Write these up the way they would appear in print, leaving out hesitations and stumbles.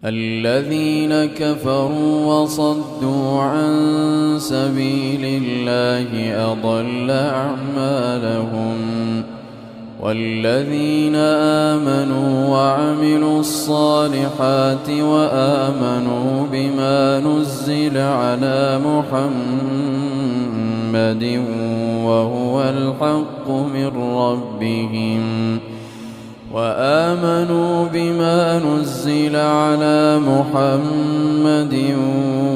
الذين كفروا وصدوا عن سبيل الله أضل أعمالهم والذين آمنوا وعملوا الصالحات وآمنوا بما نزل على محمد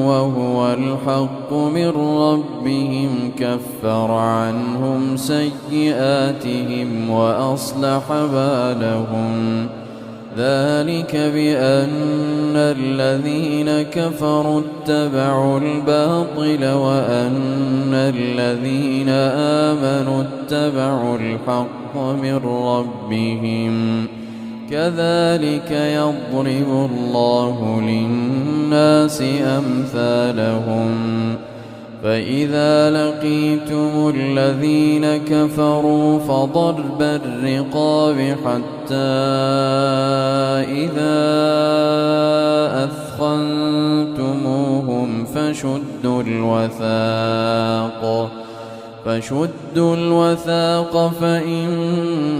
وهو الحق من ربهم كفر عنهم سيئاتهم وأصلح بالهم ذلك بأن الذين كفروا اتبعوا الباطل وأن الذين آمنوا اتبعوا الحق من ربهم كذلك يضرب الله للناس أمثالهم فإذا لقيتم الذين كفروا فضرب الرقاب حتى إذا أثخنتموهم فشدوا الوثاق فإما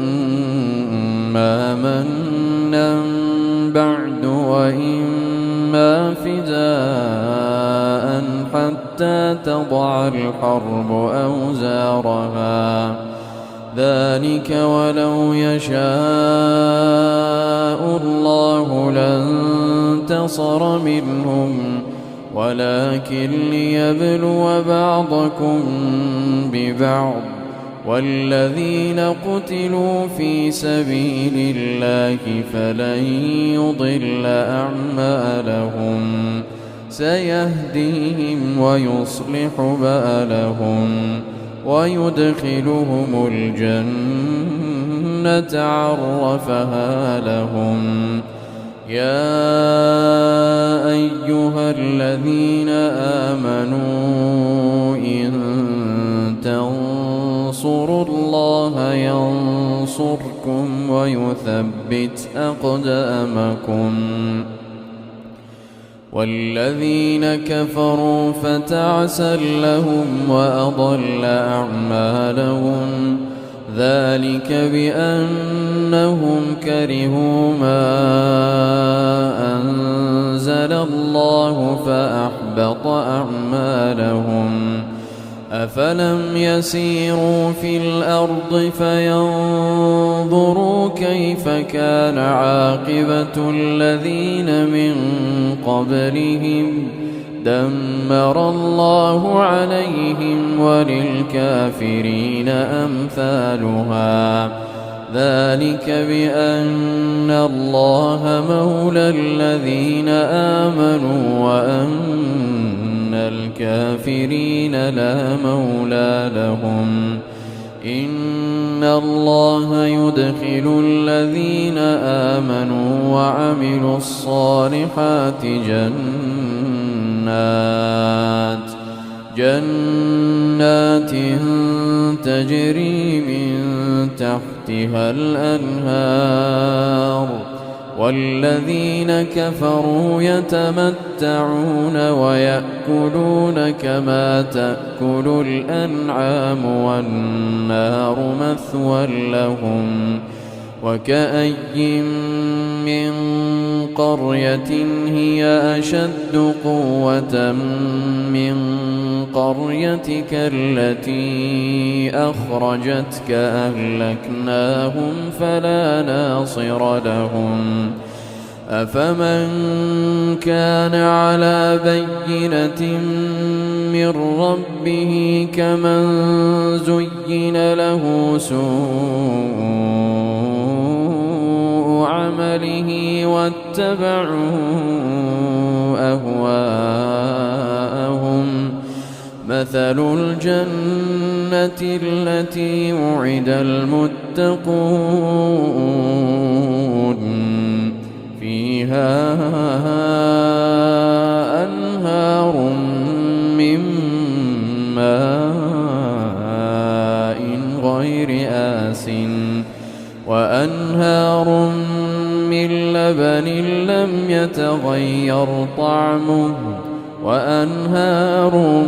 منا بعد وإما فداء حتى تضع الحرب أوزارها ذلك ولو يشاء الله لانتصر منهم ولكن ليبلو بعضكم ببعض والذين قتلوا في سبيل الله فلن يضل أعمالهم سيهديهم ويصلح بالهم ويدخلهم الجنة عرفها لهم يا أيها الذين آمنوا إن تنصروا الله ينصركم ويثبت أقدامكم والذين كفروا فتعسا لهم وأضل أعمالهم ذلك بأنهم كرهوا ما أنزل الله فأحبط أعمالهم أفلم يسيروا في الأرض فينظروا كيف كان عاقبة الذين من قبلهم دمر الله عليهم وللكافرين أمثالها ذلك بأن الله مولى الذين آمنوا وأن الكافرين لا مولى لهم إن الله يدخل الذين آمنوا وعملوا الصالحات جنات تجري من تحتها الأنهار والذين كفروا يتمتعون ويأكلون كما تأكل الأنعام والنار مثوى لهم وكأي من قرية هي أشد قوة من قريتك التي أخرجتك أهلكناهم فلا ناصر لهم أفمن كان على بينة من ربه كمن زين له سوء عمله واتبعوا أهواءهم مثل الجنة التي وعد المتقون فيها أنهار من ماء غير آسٍ وأنهار من لبن لم يتغير طعمه وأنهار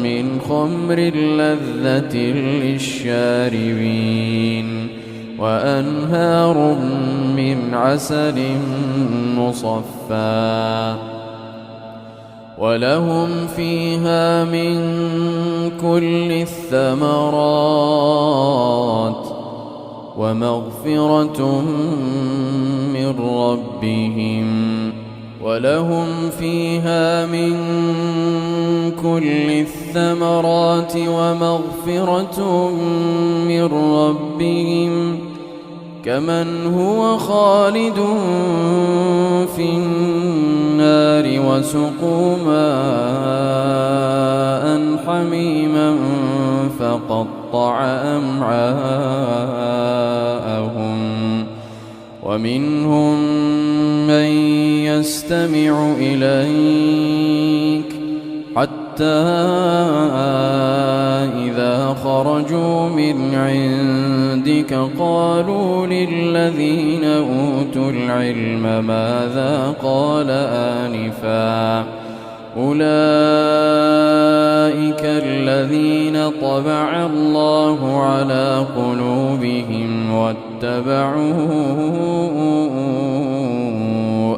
من خمر لذة للشاربين وأنهار من عسل مصفى ولهم فيها من كل الثمرات ومغفرة من ربهم ولهم فيها من كل الثمرات ومغفرة من ربهم كمن هو خالد في النار وسقوا ماء حميما فقطع أمعاءهم ومنهم من يستمع إليك حتى إذا خرجوا من عندك قالوا للذين أوتوا العلم ماذا قال آنفا أولئك الذين طبع الله على قلوبهم واتبعوا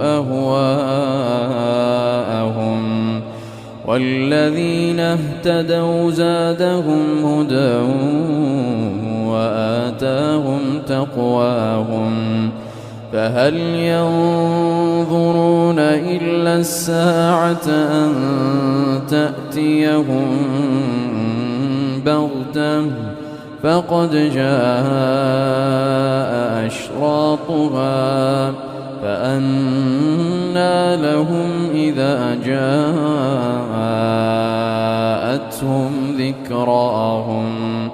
أهواءهم والذين اهتدوا زادهم هدى وآتاهم تقواهم فهل ينظرون إلا الساعة أن تأتيهم بغتة فقد جاء أشراطها فأنى لهم إذا جاءتهم ذكراهم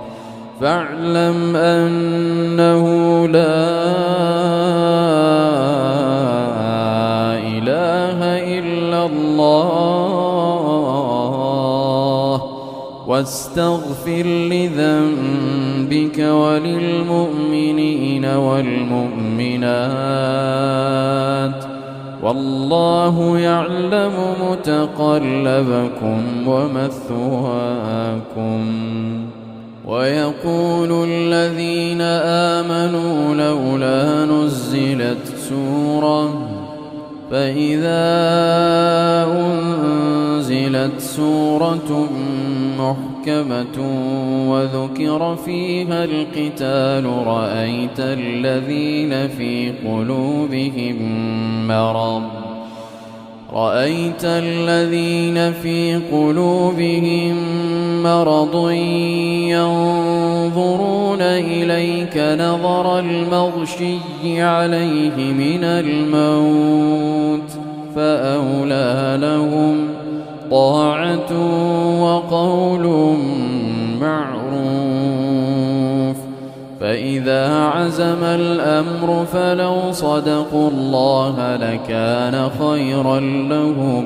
فاعلم أنه لا إله إلا الله واستغفر لذنبك وللمؤمنين والمؤمنات والله يعلم متقلبكم ومثواكم ويقول الذين آمنوا لولا نزلت سورة فإذا أنزلت سورة محكمة وذكر فيها القتال رأيت الذين في قلوبهم مرض ينظرون إليك نظر المغشي عليه من الموت فأولى لهم طاعة وقول معروف فإذا عزم الأمر فلو صدقوا الله لكان خيرا لهم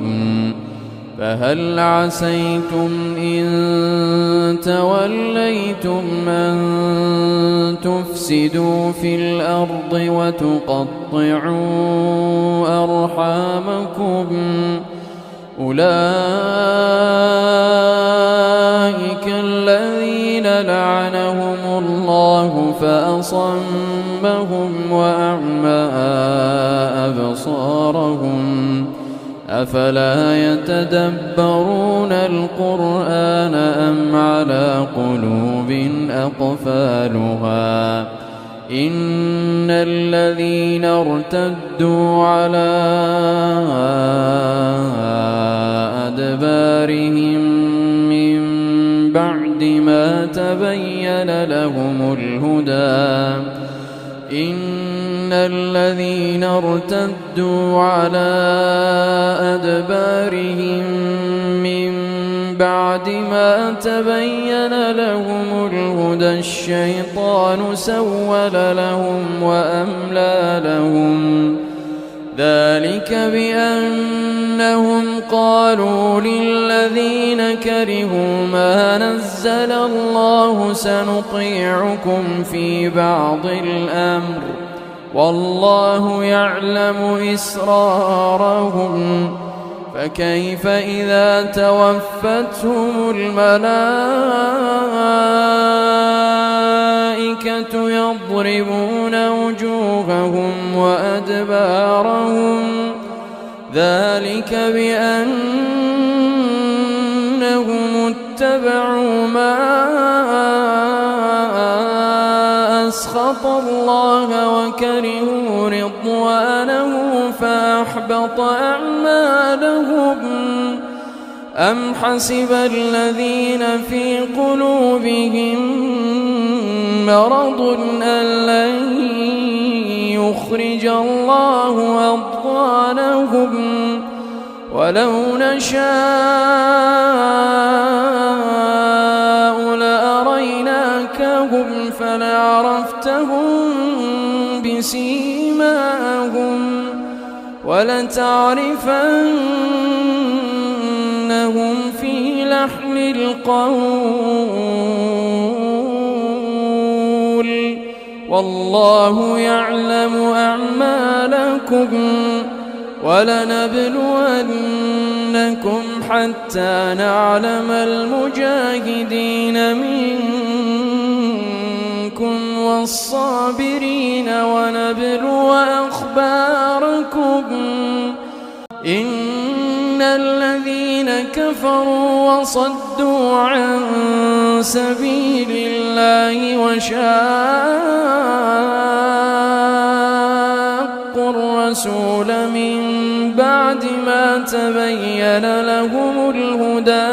فهل عسيتم إن توليتم أن تفسدوا في الأرض وتقطعوا أرحامكم أولئك الذين لعنهم الله فأصمهم وأعمى أبصارهم أفلا يتدبرون القرآن أم على قلوب أقفالها إن الذين ارتدوا على أدبارهم من بعد ما تبين لهم الهدى إن الذين ارتدوا على أدبارهم من بعد ما تبين لهم الهدى الشيطان سول لهم وأملى لهم ذلك بأنهم قالوا للذين كرهوا ما نزل الله سنطيعكم في بعض الأمر والله يعلم إسرارهم فكيف إذا توفتهم الملائكة يضربون وجوههم وأدبارهم ذلك بأنهم اتبعوا ما أسخط الله وكرهوا رضوانه فأحبط أعمالهم أم حسب الذين في قلوبهم مرض أن لن يخرج الله أضغانهم ولو نشاء لأريناكهم فلعرفتهم بسيماهم ولتعرفنهم في لحن القول والله يعلم أعمالكم ولنبلونكم حتى نعلم المجاهدين منكم والصابرين ونبلو أخباركم إن الذين كفروا وصدوا عن سبيل الله وشاقوا الرسول من بعد ما تبين لهم الهدى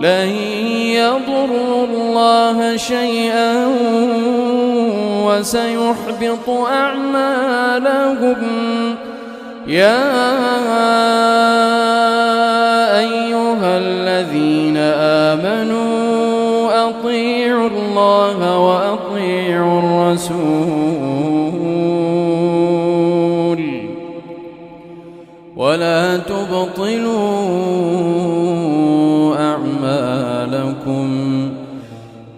لن يضروا الله شيئا وسيحبط أعمالهم يا أيها الذين آمنوا أطيعوا الله وأطيعوا الرسول ولا تبطلوا أعمالكم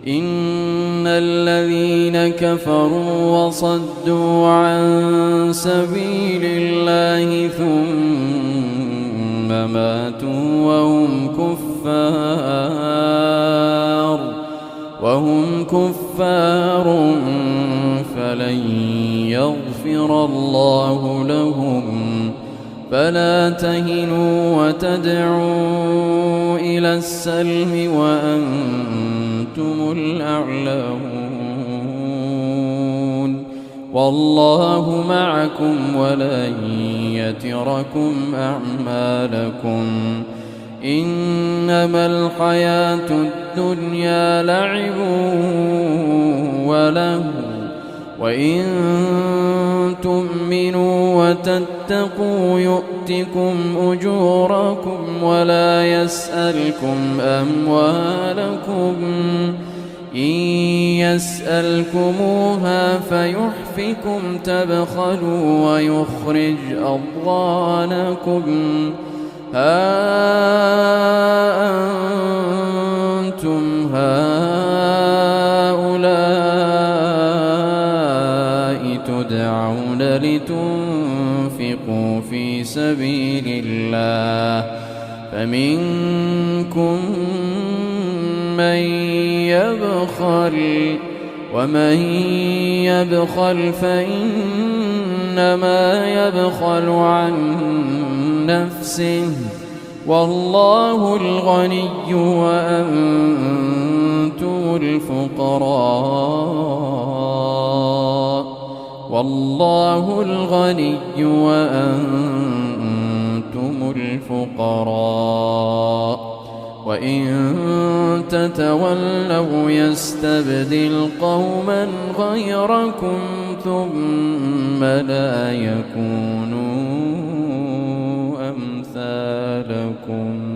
إن الذين كفروا وصدوا عن سبيل الله ثم ماتوا وهم كفار فلن يغفر الله لهم فلا تهنوا وتدعوا إلى السلم وأنتم الأعلون والله معكم ولن يتركم أعمالكم إنما الحياة الدنيا لعب ولهو وإن تؤمنوا وتتقوا يؤتكم أجوركم ولا يسألكم أموالكم إن يسألكموها فيحفكم تبخلوا ويخرج أضغانكم ها أنتم هؤلاء تدعون لتنفقوا في سبيل الله فمنكم من يبخل ومن يبخل فإنما يبخل عن نفسه والله الغني وأنتم الفقراء والله الغني وأنتم الفقراء وإن تتولوا يستبدل قوما غيركم ثم لا يكونوا أمثالكم